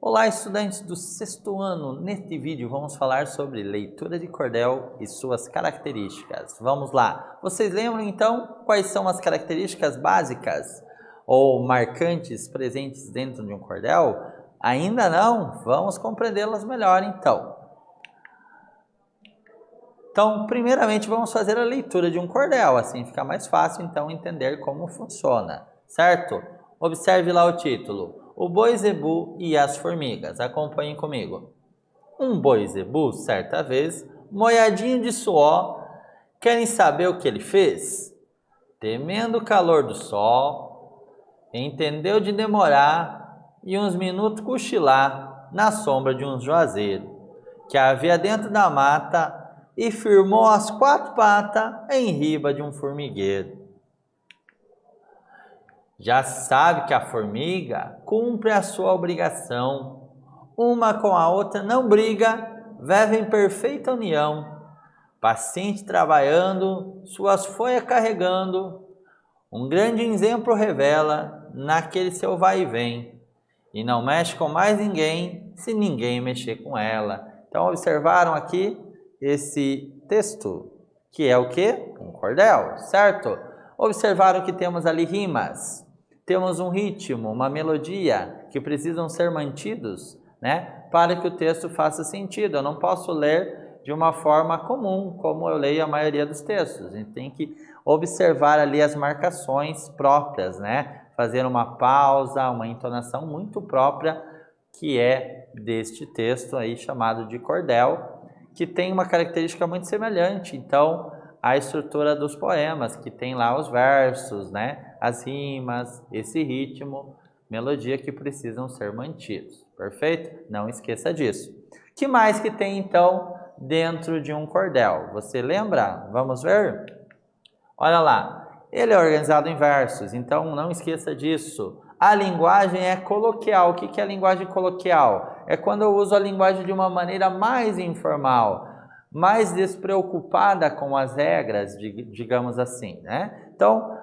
Olá, estudantes do sexto ano. Neste vídeo vamos falar sobre leitura de cordel e suas características. Vamos lá. Vocês lembram então quais são as características básicas ou marcantes presentes dentro de um cordel? Ainda não? Vamos compreendê-las melhor então. Então, primeiramente vamos fazer a leitura de um cordel, assim fica mais fácil então entender como funciona, certo? Observe lá o título. O boi zebu e as formigas. Acompanhem comigo. Um boi zebu, certa vez, molhadinho de suor, querem saber o que ele fez? Temendo o calor do sol, entendeu de demorar e uns minutos cochilar na sombra de um juazeiro, que havia dentro da mata e firmou as quatro patas em riba de um formigueiro. Já sabe que a formiga cumpre a sua obrigação, uma com a outra não briga, vive em perfeita união, paciente trabalhando, suas folhas carregando, um grande exemplo revela naquele seu vai e vem, e não mexe com mais ninguém, se ninguém mexer com ela. Então observaram aqui esse texto, que é o quê? Um cordel, certo? Observaram que temos ali rimas. Temos um ritmo, uma melodia que precisam ser mantidos, né, para que o texto faça sentido. Eu não posso ler de uma forma comum, como eu leio a maioria dos textos. A gente tem que observar ali as marcações próprias, né, fazer uma pausa, uma entonação muito própria que é deste texto aí chamado de cordel, que tem uma característica muito semelhante, então, à estrutura dos poemas, que tem lá os versos, né, as rimas, esse ritmo, melodia que precisam ser mantidos, perfeito? Não esqueça disso. Que mais que tem então dentro de um cordel? Você lembra? Vamos ver? Olha lá, ele é organizado em versos, então não esqueça disso. A linguagem é coloquial. O que é a linguagem coloquial? É quando eu uso a linguagem de uma maneira mais informal, mais despreocupada com as regras, digamos assim, né? Então,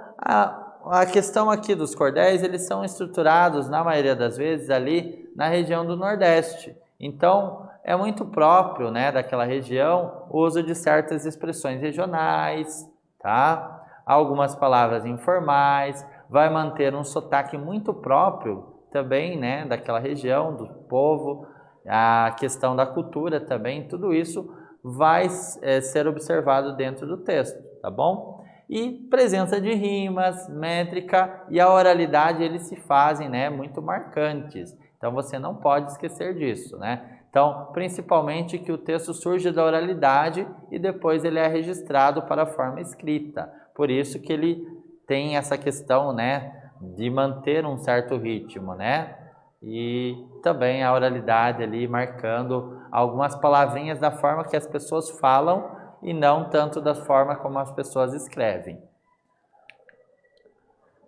a questão aqui dos cordéis, eles são estruturados, na maioria das vezes, ali na região do Nordeste. Então, é muito próprio, né, daquela região o uso de certas expressões regionais, tá? Algumas palavras informais, vai manter um sotaque muito próprio também, né, daquela região, do povo, a questão da cultura também, tudo isso vai ser observado dentro do texto, tá bom? E presença de rimas, métrica e a oralidade, eles se fazem, né, muito marcantes. Então você não pode esquecer disso, né? Então, principalmente que o texto surge da oralidade e depois ele é registrado para a forma escrita. Por isso que ele tem essa questão, né, de manter um certo ritmo, né? E também a oralidade ali marcando algumas palavrinhas da forma que as pessoas falam e não tanto da forma como as pessoas escrevem.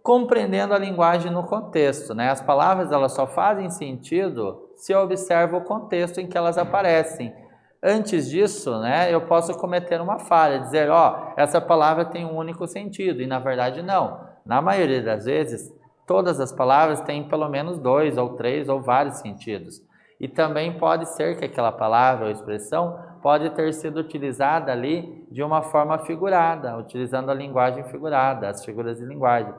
Compreendendo a linguagem no contexto, né? As palavras elas só fazem sentido se eu observo o contexto em que elas aparecem. Antes disso, né, eu posso cometer uma falha, dizer, ó, essa palavra tem um único sentido, e na verdade não. Na maioria das vezes, todas as palavras têm pelo menos 2 ou 3 ou vários sentidos. E também pode ser que aquela palavra ou expressão pode ter sido utilizada ali de uma forma figurada, utilizando a linguagem figurada, as figuras de linguagem.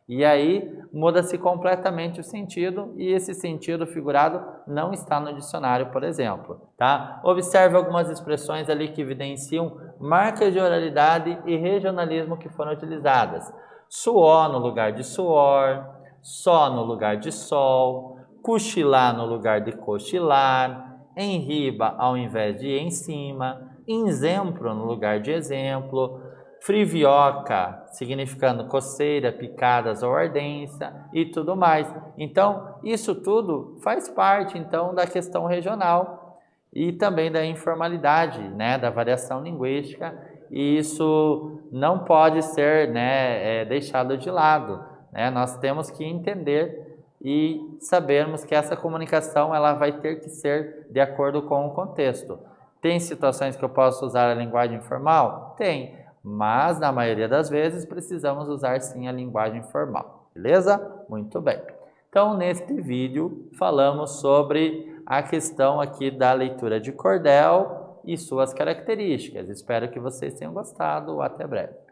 E aí muda-se completamente o sentido e esse sentido figurado não está no dicionário, por exemplo. Tá? Observe algumas expressões ali que evidenciam marcas de oralidade e regionalismo que foram utilizadas. Suor no lugar de suor, só no lugar de sol, cochilar no lugar de cochilar, em riba ao invés de em cima, exemplo no lugar de exemplo, frivioca, significando coceira, picadas ou ardência e tudo mais. Então, isso tudo faz parte, então, da questão regional e também da informalidade, né, da variação linguística, e isso não pode ser, né, deixado de lado, né? Nós temos que entender e sabermos que essa comunicação ela vai ter que ser de acordo com o contexto. Tem situações que eu posso usar a linguagem informal? Tem. Mas, na maioria das vezes, precisamos usar sim a linguagem formal, beleza? Muito bem. Então, neste vídeo, falamos sobre a questão aqui da leitura de cordel e suas características. Espero que vocês tenham gostado. Até breve.